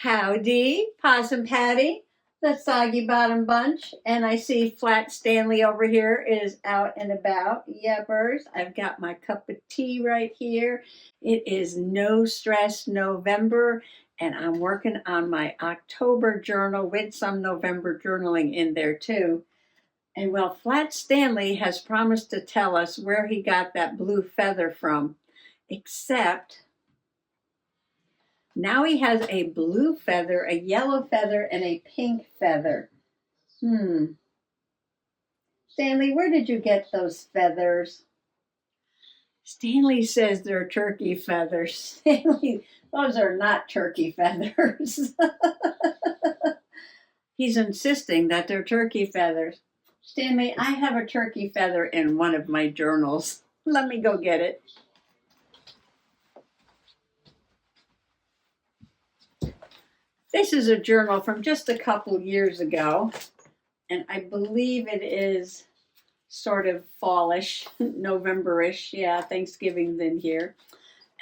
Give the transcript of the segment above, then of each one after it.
Howdy, Possum Patty, the Soggy Bottom Bunch, and I see Flat Stanley over here is out and about. Yepers, I've got my cup of tea right here. It is No Stress November, and I'm working on my October journal with some November journaling in there too. And well, Flat Stanley has promised to tell us where he got that blue feather from, except now he has a blue feather, a yellow feather, and a pink feather. Stanley, where did you get those feathers? Stanley says they're turkey feathers. Stanley, those are not turkey feathers. He's insisting that they're turkey feathers. Stanley, I have a turkey feather in one of my journals. Let me go get it. This is a journal from just a couple years ago, and I believe it is sort of fallish, November-ish. Yeah, Thanksgiving's in here.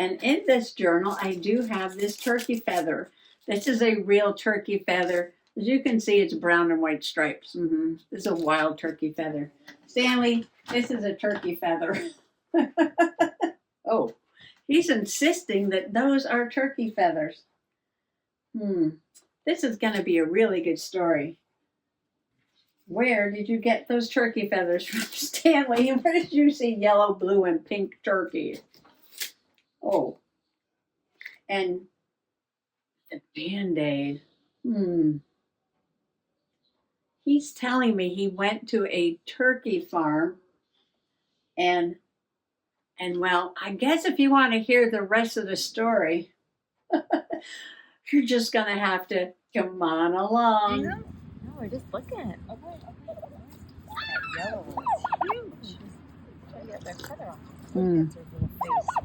And in this journal, I do have this turkey feather. This is a real turkey feather. As you can see, it's brown and white stripes. This is a wild turkey feather. Stanley, this is a turkey feather. Oh, he's insisting that those are turkey feathers. This is going to be a really good story. Where did you get those turkey feathers from, Stanley? Where did you see yellow, blue, and pink turkeys? Oh, and a Band-Aid. He's telling me he went to a turkey farm and well, I guess if you want to hear the rest of the story, you're just going to have to come on along. No, we're just looking. Okay. That yellow is huge. Try to get that feather off.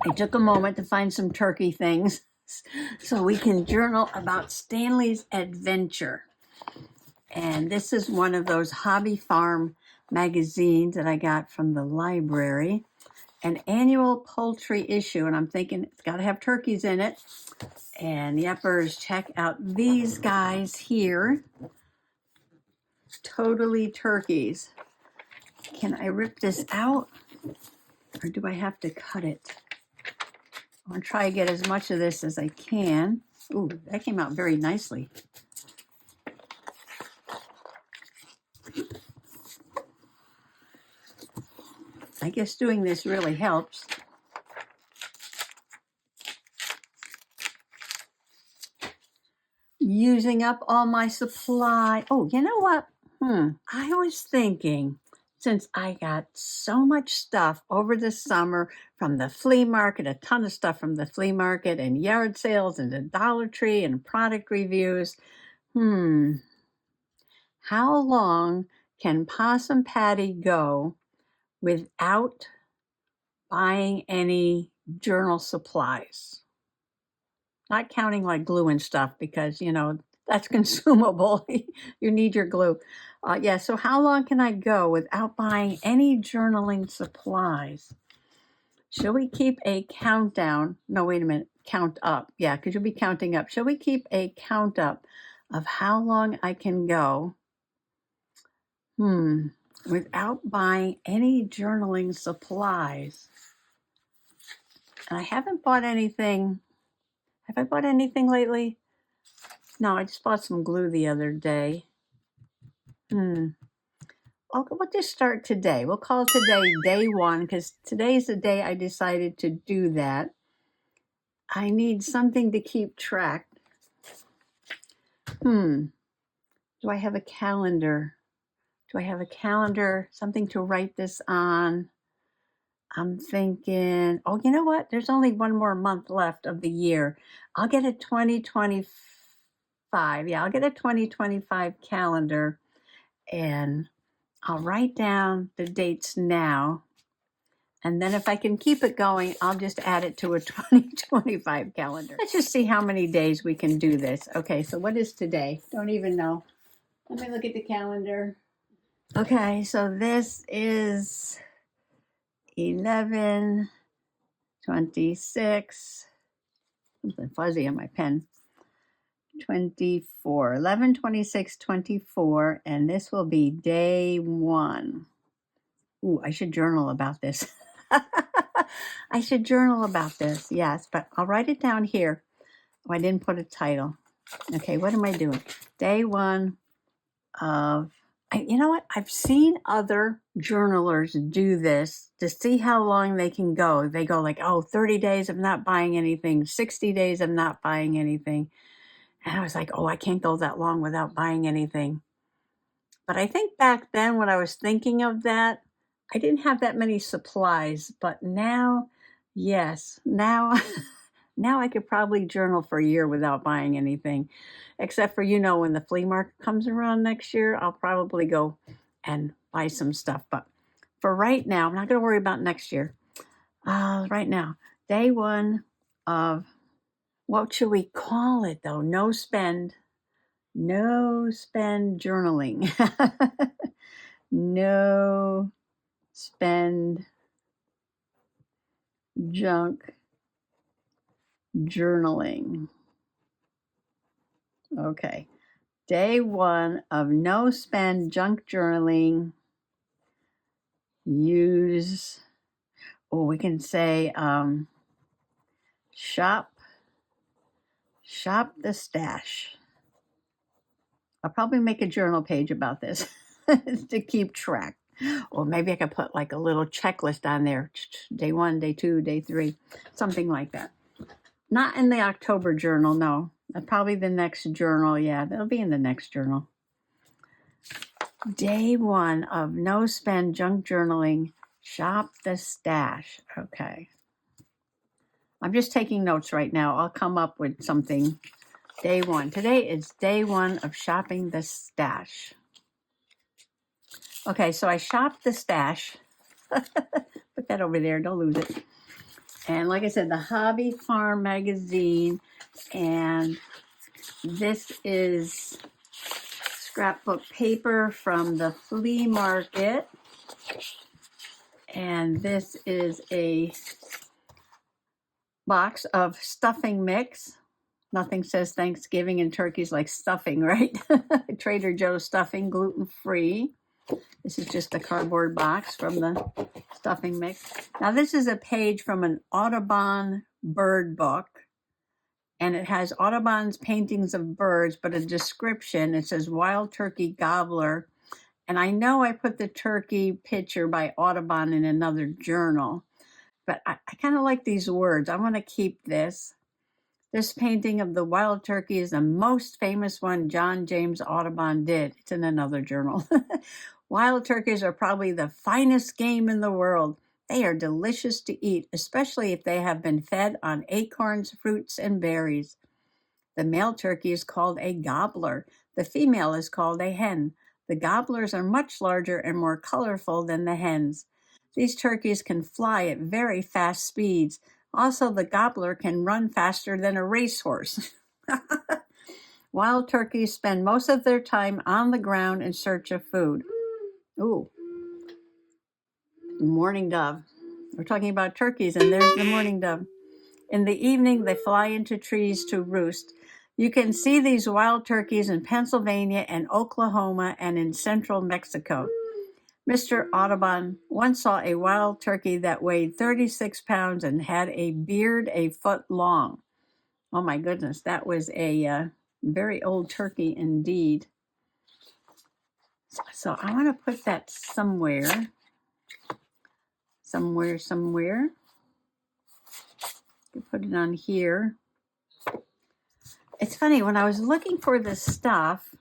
It took a moment to find some turkey things so we can journal about Stanley's adventure. And this is one of those hobby farm magazines that I got from the library, an annual poultry issue. And I'm thinking it's got to have turkeys in it. And yepers, check out these guys here. Totally turkeys. Can I rip this out? Or do I have to cut it? I'm going to try to get as much of this as I can. Ooh, that came out very nicely. I guess doing this really helps. Using up all my supply. Oh, you know what? I was thinking, since I got so much stuff over the summer from the flea market, a ton of stuff from the flea market and yard sales and the Dollar Tree and product reviews. How long can Possum Patty go without buying any journal supplies? Not counting like glue and stuff because, that's consumable. You need your glue. So how long can I go without buying any journaling supplies? Shall we keep a countdown? No, wait a minute. Count up. Yeah, because you'll be counting up. Shall we keep a count up of how long I can go without buying any journaling supplies? And I haven't bought anything. Have I bought anything lately? No, I just bought some glue the other day. We'll just start today. We'll call today day one because today's the day I decided to do that. I need something to keep track. Do I have a calendar? Something to write this on? I'm thinking, oh, you know what? There's only one more month left of the year. I'll get a 2025. Yeah, I'll get a 2025 calendar and I'll write down the dates now. And then if I can keep it going, I'll just add it to a 2025 calendar. Let's just see how many days we can do this. Okay, so what is today? Don't even know. Let me look at the calendar. Okay, so this is 11/26. Something fuzzy on my pen. 24, 11/26/24, and this will be day 1. Ooh, I should journal about this. I should journal about this, yes, but I'll write it down here. Oh, I didn't put a title. Okay, what am I doing? Day 1 of, you know what? I've seen other journalers do this to see how long they can go. They go like, 30 days of not buying anything, 60 days of not buying anything. And I was like, I can't go that long without buying anything. But I think back then when I was thinking of that, I didn't have that many supplies. But now, yes, now, now I could probably journal for a year without buying anything. Except for, when the flea market comes around next year, I'll probably go and buy some stuff. But for right now, I'm not going to worry about next year. Right now, day 1 of, what should we call it though? No spend journaling. No spend junk journaling. Okay. Day 1 of no spend junk journaling. Use, we can say shop the stash. I'll probably make a journal page about this to keep track. Or maybe I could put like a little checklist on there. Day 1, day 2, day 3, something like that. Not in the October journal, no. Probably the next journal. Yeah, that'll be in the next journal. Day 1 of no spend junk journaling. Shop the stash. Okay. I'm just taking notes right now. I'll come up with something. Day 1. Today is day 1 of shopping the stash. Okay, so I shopped the stash. Put that over there. Don't lose it. And like I said, the Hobby Farm magazine. And this is scrapbook paper from the flea market. And this is a box of stuffing mix. Nothing says Thanksgiving and turkeys like stuffing, right? Trader Joe's stuffing, gluten-free. This is just a cardboard box from the stuffing mix. Now this is a page from an Audubon bird book. And it has Audubon's paintings of birds, but a description. It says wild turkey gobbler. And I know I put the turkey picture by Audubon in another journal. But I kind of like these words. I want to keep this. This painting of the wild turkey is the most famous one John James Audubon did. It's in another journal. Wild turkeys are probably the finest game in the world. They are delicious to eat, especially if they have been fed on acorns, fruits, and berries. The male turkey is called a gobbler. The female is called a hen. The gobblers are much larger and more colorful than the hens. These turkeys can fly at very fast speeds. Also, the gobbler can run faster than a racehorse. Wild turkeys spend most of their time on the ground in search of food. Ooh, mourning dove. We're talking about turkeys, and there's the mourning dove. In the evening, they fly into trees to roost. You can see these wild turkeys in Pennsylvania and Oklahoma and in central Mexico. Mr. Audubon once saw a wild turkey that weighed 36 pounds and had a beard a foot long. Oh my goodness, that was a very old turkey indeed. So I want to put that somewhere. You put it on here. It's funny, when I was looking for this stuff,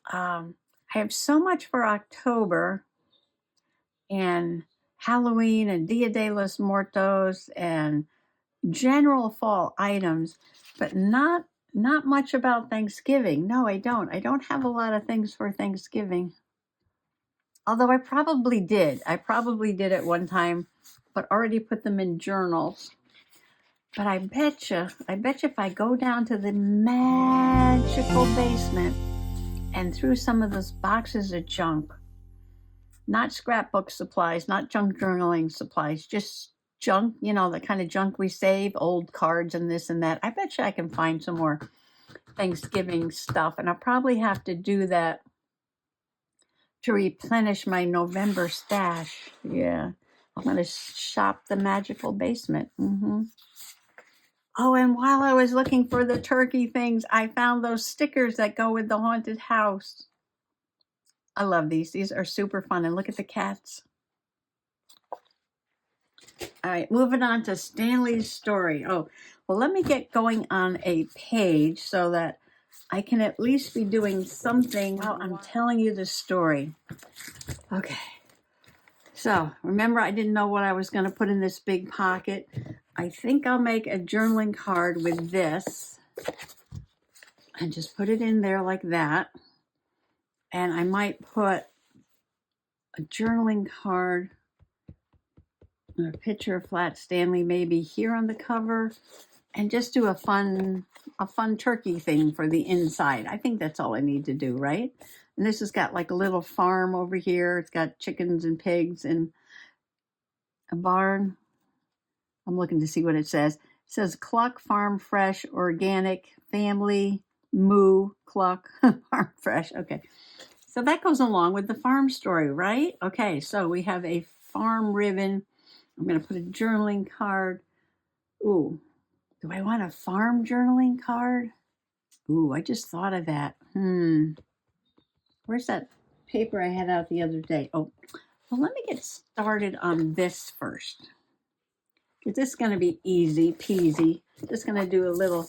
I have so much for October and Halloween and Dia de los Muertos and general fall items, but not much about Thanksgiving. No, I don't. I don't have a lot of things for Thanksgiving. Although I probably did. I probably did at one time, but already put them in journals. But I betcha if I go down to the magical basement and through some of those boxes of junk, not scrapbook supplies, not junk journaling supplies, just junk, the kind of junk we save, old cards and this and that. I bet you I can find some more Thanksgiving stuff, and I'll probably have to do that to replenish my November stash. Yeah, I'm going to shop the magical basement. Oh, and while I was looking for the turkey things, I found those stickers that go with the haunted house. I love these. These are super fun. And look at the cats. All right, moving on to Stanley's story. Oh, well, let me get going on a page so that I can at least be doing something while I'm telling you the story. Okay. So remember, I didn't know what I was going to put in this big pocket. I think I'll make a journaling card with this and just put it in there like that. And I might put a journaling card and a picture of Flat Stanley maybe here on the cover, and just do a fun turkey thing for the inside. I think that's all I need to do, right? And this has got like a little farm over here. It's got chickens and pigs and a barn. I'm looking to see what it says. It says Cluck Farm Fresh Organic Family Moo Cluck Farm Fresh. Okay. So that goes along with the farm story, right? Okay, so we have a farm ribbon. I'm going to put a journaling card. Ooh, do I want a farm journaling card? Ooh, I just thought of that. Where's that paper I had out the other day? Oh, well, let me get started on this first. This is going to be easy peasy. Just going to do a little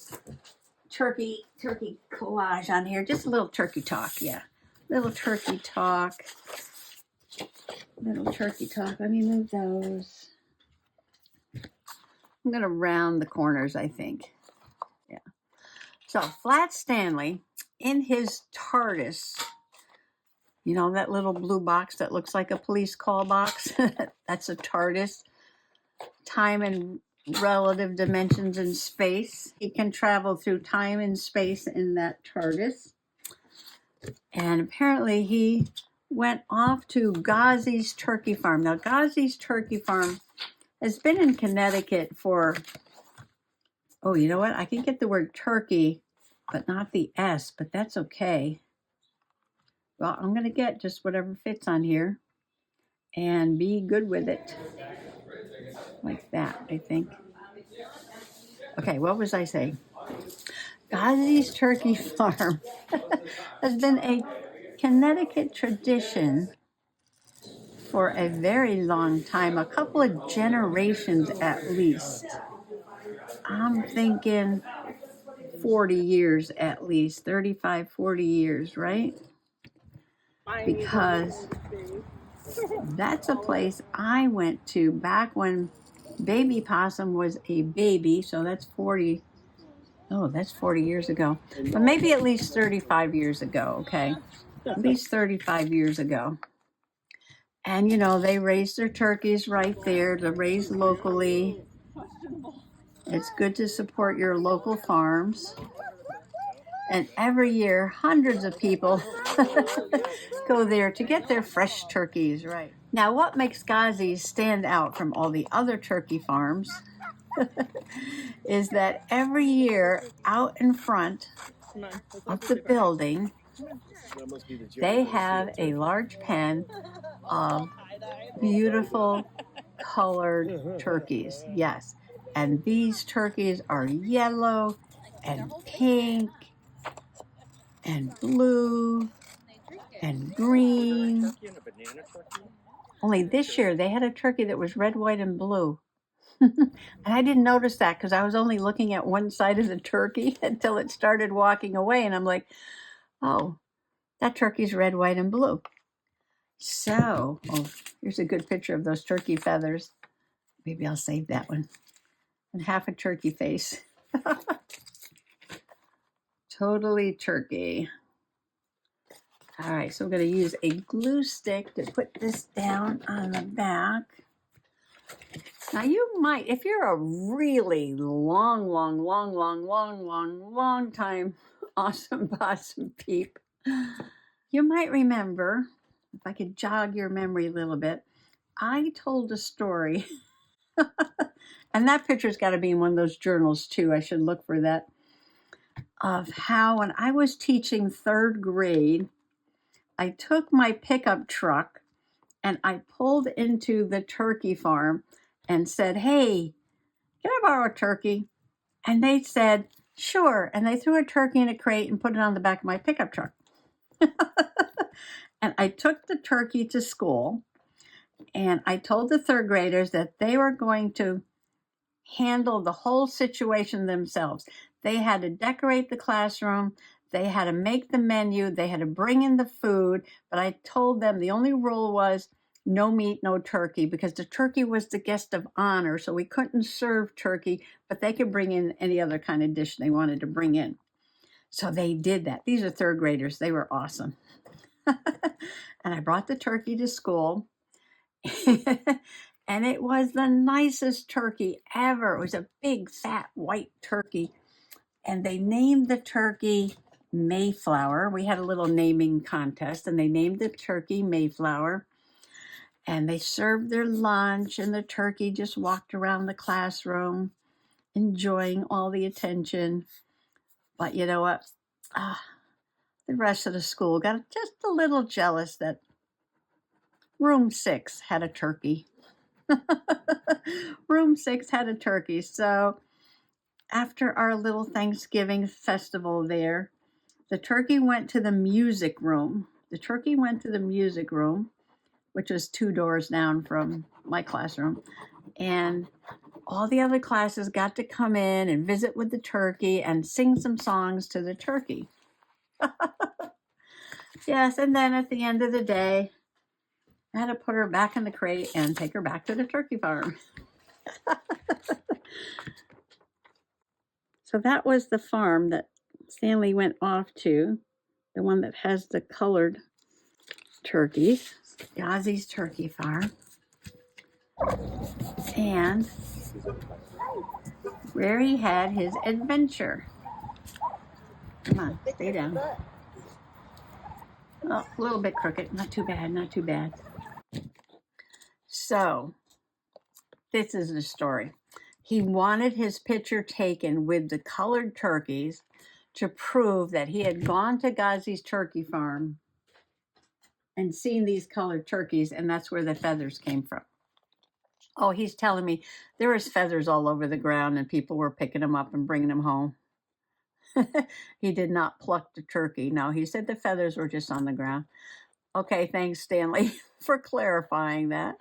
turkey collage on here. Just a little turkey talk, yeah. Little turkey talk. Let me move those. I'm going to round the corners, I think. Yeah. So Flat Stanley, in his TARDIS, you know, that little blue box that looks like a police call box? That's a TARDIS. Time and relative dimensions in space. He can travel through time and space in that TARDIS. And apparently he went off to Ghazi's turkey farm. Now, Ghazi's turkey farm has been in Connecticut for, oh, you know what? I can get the word turkey, but not the S, but that's okay. Well, I'm going to get just whatever fits on here and be good with it. Like that, I think. Okay, what was I saying? Ghazi's turkey farm has been a Connecticut tradition for a very long time, a couple of generations at least. I'm thinking 40 years at least, 35, 40 years, right? Because that's a place I went to back when Baby Possum was a baby, so that's 40. Oh, that's 40 years ago. But maybe at least 35 years ago, okay? At least 35 years ago. And, you know, they raise their turkeys right there. They're raised locally. It's good to support your local farms. And every year, hundreds of people go there to get their fresh turkeys, right? Now, what makes Ghazi's stand out from all the other turkey farms is that every year out in front of the building, they have a large pen of beautiful colored turkeys. Yes. And these turkeys are yellow and pink and blue and green. Only this year they had a turkey that was red, white, and blue. And I didn't notice that because I was only looking at one side of the turkey until it started walking away. And I'm like, oh, that turkey's red, white, and blue. So, oh, here's a good picture of those turkey feathers. Maybe I'll save that one. And half a turkey face. Totally turkey. All right, so we're going to use a glue stick to put this down on the back. Now you might, if you're a really long time awesome possum peep, you might remember, if I could jog your memory a little bit, I told a story, and that picture's got to be in one of those journals too. I should look for that. of how when I was teaching third grade, I took my pickup truck and I pulled into the turkey farm and said, "Hey, can I borrow a turkey?" And they said, "Sure." And they threw a turkey in a crate and put it on the back of my pickup truck. And I took the turkey to school and I told the third graders that they were going to handle the whole situation themselves. They had to decorate the classroom, they had to make the menu, they had to bring in the food. But I told them the only rule was no meat, no turkey, because the turkey was the guest of honor. So we couldn't serve turkey, but they could bring in any other kind of dish they wanted to bring in. So they did that. These are third graders. They were awesome. And I brought the turkey to school. And it was the nicest turkey ever. It was a big, fat, white turkey. And they named the turkey Mayflower. We had a little naming contest, and they named the turkey Mayflower. And they served their lunch, and the turkey just walked around the classroom, enjoying all the attention. But you know what? The rest of the school got just a little jealous that room 6 had a turkey. Room 6 had a turkey. So after our little Thanksgiving festival there, the turkey went to the music room. The turkey went to the music room, which was 2 doors down from my classroom. And all the other classes got to come in and visit with the turkey and sing some songs to the turkey. Yes, and then at the end of the day, I had to put her back in the crate and take her back to the turkey farm. So that was the farm that Stanley went off to, the one that has the colored turkeys, Ghazi's Turkey Farm. And where he had his adventure. Come on, stay down. Oh, a little bit crooked. Not too bad, not too bad. So, this is the story. He wanted his picture taken with the colored turkeys to prove that he had gone to Ghazi's turkey farm and seen these colored turkeys, and that's where the feathers came from. Oh, he's telling me there was feathers all over the ground and people were picking them up and bringing them home. He did not pluck the turkey. No, he said the feathers were just on the ground. Okay, thanks, Stanley, for clarifying that.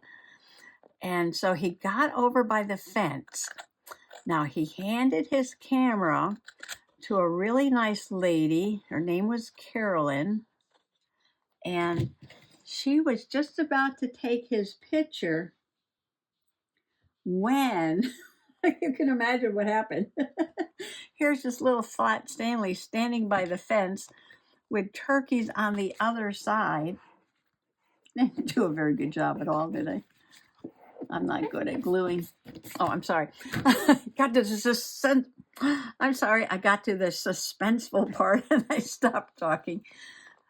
And so he got over by the fence. Now, he handed his camera to a really nice lady. Her name was Carolyn. And she was just about to take his picture when you can imagine what happened. Here's this little Flat Stanley standing by the fence with turkeys on the other side. They didn't do a very good job at all, did they? I'm not good at gluing. Oh, I'm sorry. I'm sorry. I got to the suspenseful part and I stopped talking.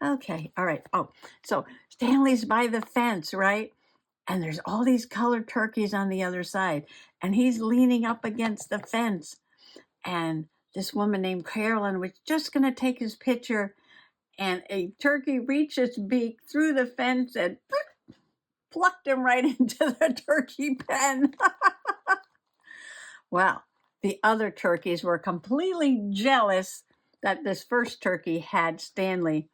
Okay. All right. Oh, so Stanley's by the fence, right? And there's all these colored turkeys on the other side. And he's leaning up against the fence. And this woman named Carolyn was just going to take his picture. And a turkey reached its beak through the fence and plucked him right into the turkey pen. Well, the other turkeys were completely jealous that this first turkey had Stanley,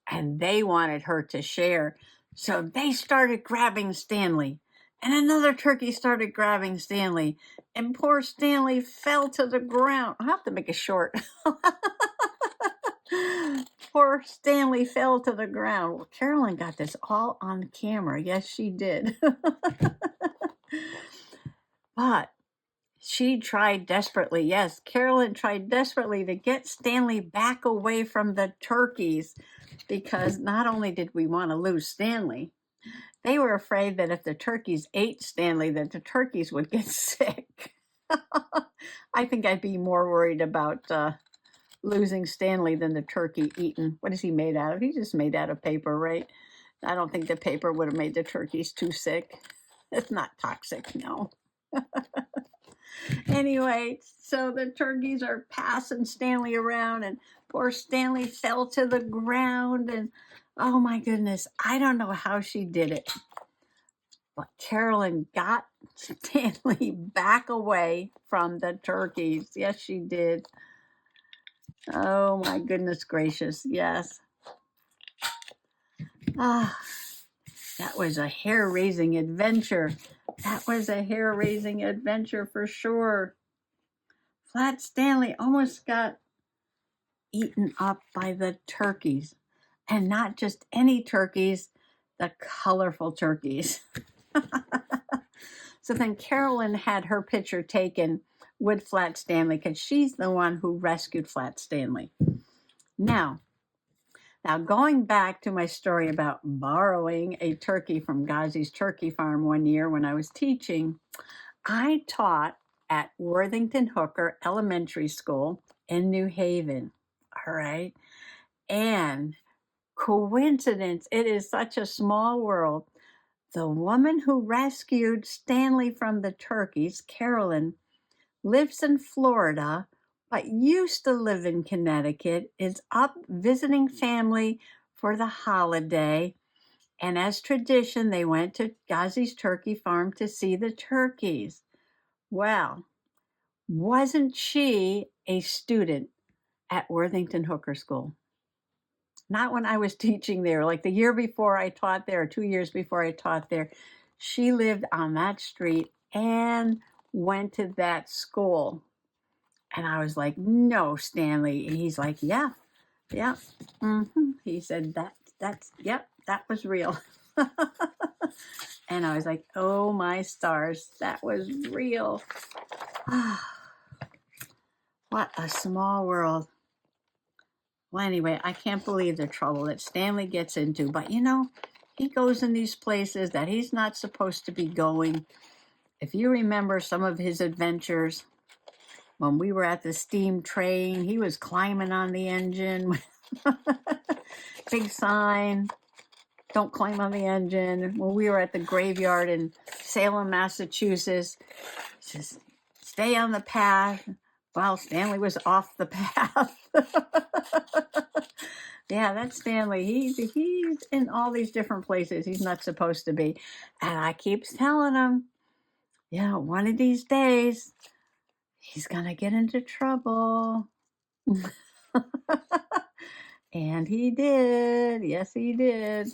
and they wanted her to share. So they started grabbing Stanley, and another turkey started grabbing Stanley, and poor Stanley fell to the ground. I'll have to make it short. Poor Stanley fell to the ground. Well, Carolyn got this all on camera. Yes, she did. But she tried desperately. Yes, Carolyn tried desperately to get Stanley back away from the turkeys, because not only did we want to lose Stanley, they were afraid that if the turkeys ate Stanley, that the turkeys would get sick. I think I'd be more worried about losing Stanley than the turkey eaten. What is he made out of? He's just made out of paper, right? I don't think the paper would have made the turkeys too sick. It's not toxic, no. Anyway, so the turkeys are passing Stanley around, and poor Stanley fell to the ground. And oh my goodness, I don't know how she did it, but Carolyn got Stanley back away from the turkeys. Yes, she did. Oh my goodness gracious, yes. Ah, that was a hair-raising adventure. That was a hair-raising adventure for sure. Flat Stanley almost got eaten up by the turkeys. And not just any turkeys, the colorful turkeys. So then Carolyn had her picture taken with Flat Stanley because she's the one who rescued Flat Stanley. Now going back to my story about borrowing a turkey from Ghazi's turkey farm one year when I was teaching, I taught at Worthington Hooker Elementary School in New Haven. All right. And coincidence, it is such a small world. The woman who rescued Stanley from the turkeys, Carolyn, lives in Florida, but used to live in Connecticut, is up visiting family for the holiday. And as tradition, they went to Ghazi's turkey farm to see the turkeys. Well, wasn't she a student at Worthington Hooker School? Not when I was teaching there, like the year before I taught there, or 2 years before I taught there. She lived on that street and went to that school. And I was like, no, Stanley. And he's like, yeah. He said, yep, that was real. And I was like, oh my stars, that was real. What a small world. Well, anyway, I can't believe the trouble that Stanley gets into. But he goes in these places that he's not supposed to be going. If you remember some of his adventures, when we were at the steam train, he was climbing on the engine. Big sign, don't climb on the engine. When we were at the graveyard in Salem, Massachusetts, he says, stay on the path. Well, Stanley was off the path. Yeah, that's Stanley. He's in all these different places he's not supposed to be. And I keep telling him, one of these days, he's going to get into trouble. And he did. Yes, he did.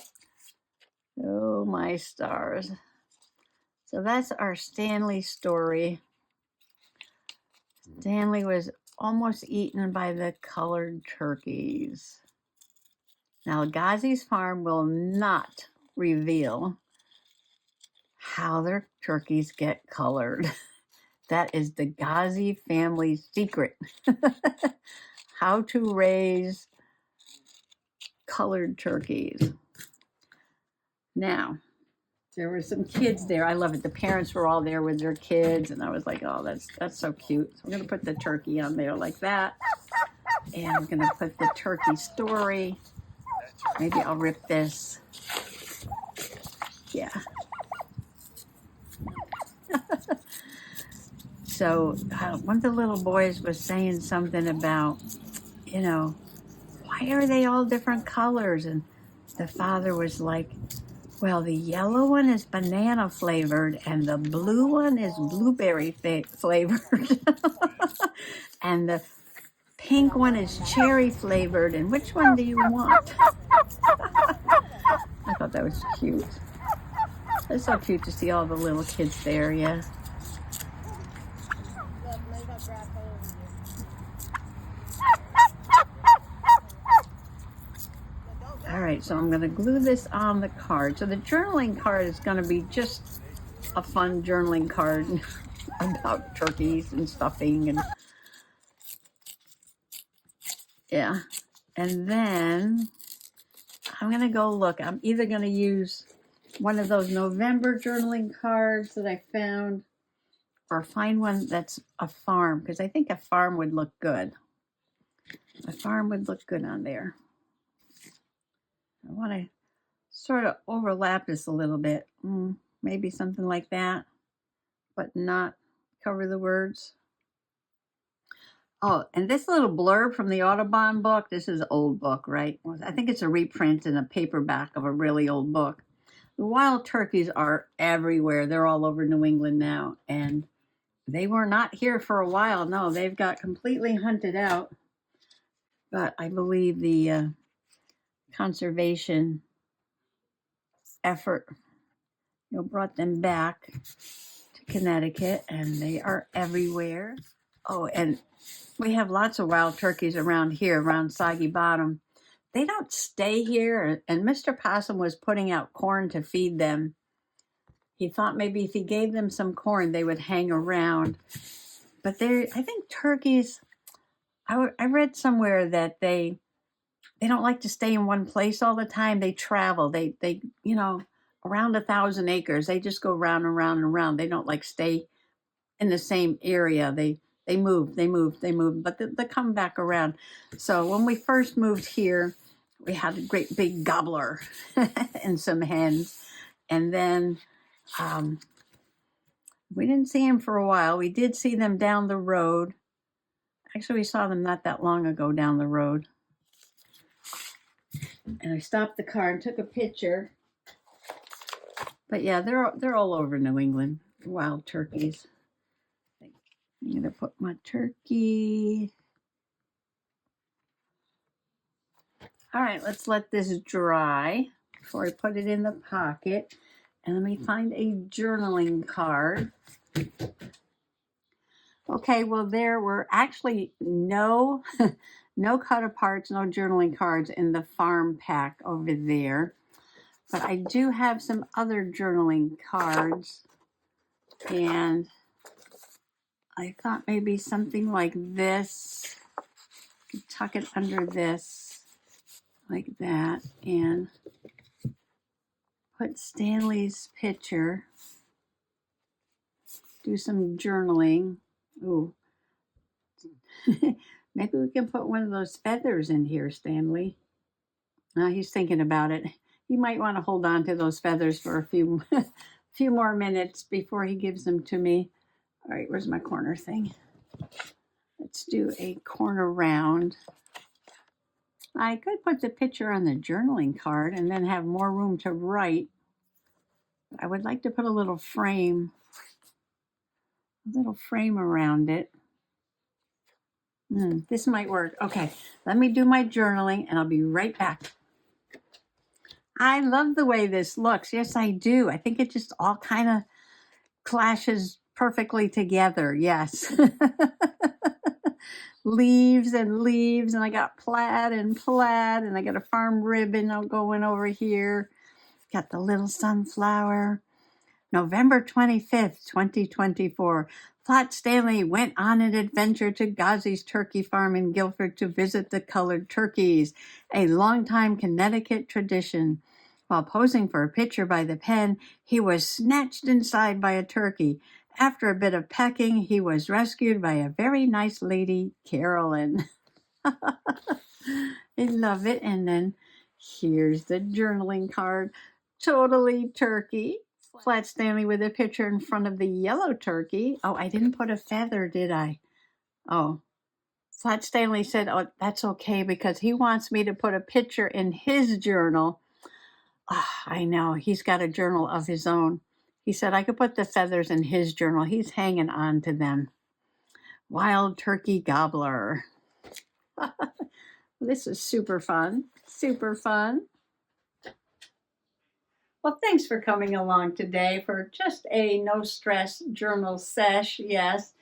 Oh, my stars. So that's our Stanley story. Stanley was almost eaten by the colored turkeys. Now, Ghazi's farm will not reveal how their turkeys get colored. That is the Ghazi family's secret. How to raise colored turkeys. Now, there were some kids there. I love it. The parents were all there with their kids, and I was like, oh, that's so cute. So I'm going to put the turkey on there like that. And I'm going to put the turkey story. Maybe I'll rip this. Yeah. So one of the little boys was saying something about, why are they all different colors? And the father was like, well, the yellow one is banana flavored and the blue one is blueberry flavored. And the pink one is cherry flavored. And which one do you want? I thought that was cute. It's so cute to see all the little kids there, yeah. All right, so I'm going to glue this on the card. So the journaling card is going to be just a fun journaling card about turkeys and stuffing and yeah. And then I'm going to go look. I'm either going to use one of those November journaling cards that I found or find one that's a farm, because I think a farm would look good. A farm would look good on there. I want to sort of overlap this a little bit. Maybe something like that, but not cover the words. Oh, and this little blurb from the Audubon book, this is an old book, right? I think it's a reprint in a paperback of a really old book. The wild turkeys are everywhere. They're all over New England now. And they were not here for a while. No, they've got completely hunted out. But I believe the conservation effort brought them back to Connecticut, and they are everywhere. Oh, and we have lots of wild turkeys around here, around Soggy Bottom. They don't stay here, and Mr. Possum was putting out corn to feed them. He thought maybe if he gave them some corn, they would hang around. But I think turkeys, I read somewhere that they don't like to stay in one place all the time. They travel. They around 1,000 acres. They just go round and round and round. They don't like stay in the same area. They move, but they come back around. So when we first moved here, we had a great big gobbler and some hens. And then we didn't see him for a while. We did see them down the road. Actually, we saw them not that long ago down the road. And I stopped the car and took a picture. But yeah, they're all over New England, wild turkeys. I'm going to put my turkey. All right, let's let this dry before I put it in the pocket. And let me find a journaling card. Okay, well, there were actually no cut aparts, no journaling cards in the farm pack over there. But I do have some other journaling cards. And I thought maybe something like this. Tuck it under this, like that, and put Stanley's picture. Do some journaling. Ooh. Maybe we can put one of those feathers in here, Stanley. He's thinking about it. He might want to hold on to those feathers for a few more minutes before he gives them to me. All right, where's my corner thing? Let's do a corner round. I could put the picture on the journaling card and then have more room to write. I would like to put a little frame around it. This might work. Okay, let me do my journaling and I'll be right back. I love the way this looks. Yes, I do. I think it just all kind of clashes perfectly together. Yes. Leaves, and I got plaid, and I got a farm ribbon going over here. Got the little sunflower. November 25th, 2024. Flat Stanley went on an adventure to Ghazi's turkey farm in Guilford to visit the colored turkeys, a longtime Connecticut tradition. While posing for a picture by the pen, he was snatched inside by a turkey. After a bit of pecking, he was rescued by a very nice lady, Carolyn. I love it. And then here's the journaling card. Totally turkey. Flat Stanley with a picture in front of the yellow turkey. Oh, I didn't put a feather, did I? Oh. Flat Stanley said, oh, that's okay because he wants me to put a picture in his journal. Oh, I know. He's got a journal of his own. He said I could put the feathers in his journal. He's hanging on to them. Wild turkey gobbler. This is super fun. Super fun. Well, thanks for coming along today for just a no-stress journal sesh, yes,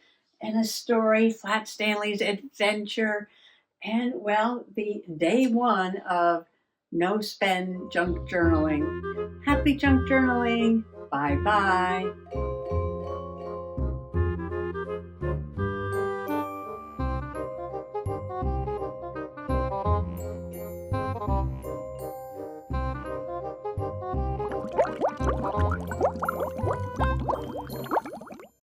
and a story, Flat Stanley's adventure, and, well, the day one of no-spend junk journaling. Happy junk journaling. Bye-bye.